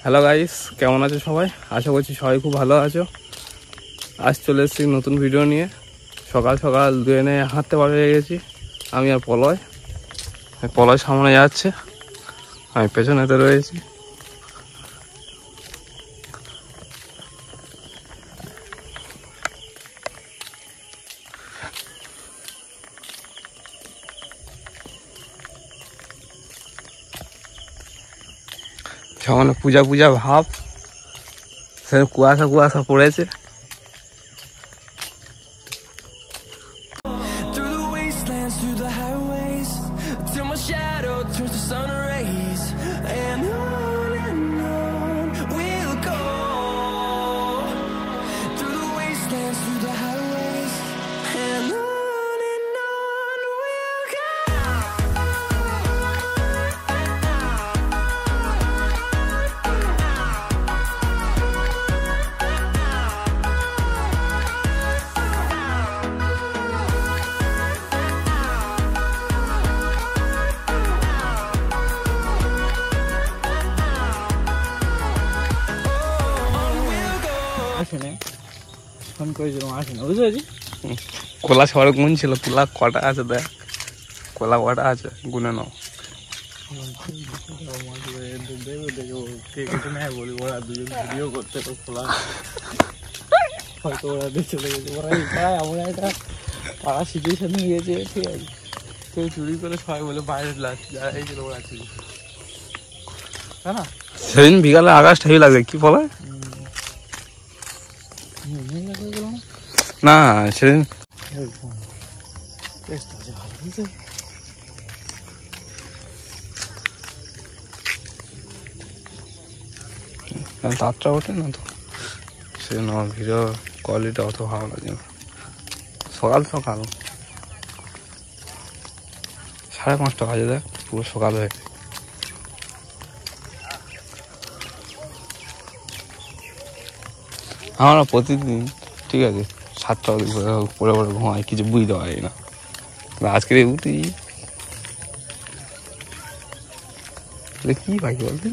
Hello guys, কেমন আছো সবাই? আশা করছি সবাই খুব ভালো আছো। আজ চলে এসেছি নতুন ভিডিও নিয়ে। সকাল সকাল দুজনে হাঁটতে বার হয়ে গেছি। আমি আর পলয় সামনে যাচ্ছে, আমি পেছনেতে রয়েছি। সামনে পূজা পূজা ভাব, সে কুয়াশা কুয়াশা পড়েছে। ফোন করেছিলাম, আসেনি, বুঝতে পারছি। কোলা শহরে গুণ ছিল, কোলা কটা আছে দেখ, কোলা কটা আছে গুনে নাও। বলি ওরা দুজন ভিডিও করতে, তো খোলা হয়তো ওরা দিয়ে চলে গেছে। ওরা এমন একটা পাড়া সিচুয়েশন নিয়ে গেছে, ঠিক আছে, কেউ চুরি করে সবাই বলে বাইরের লাশ, যারা এই ছিল ওরা চুরি, তাই না? সেদিন বিকালে আকাশটা হেভি লাগে, কি বলে না সেদিন তারটা ওঠে না, তো সেদিন আমার ভিডিও কোয়ালিটি অত ভালো লাগে না। সকাল সকাল 5:30 বাজে, দেখ পুরো সকাল হয়ে। আমরা প্রতিদিন ঠিক আছে 7টা অবধি পরে পরে ঘুমাই, কিছু বুঝতে পারি না। আজকে উঠি কি পাখি বলতে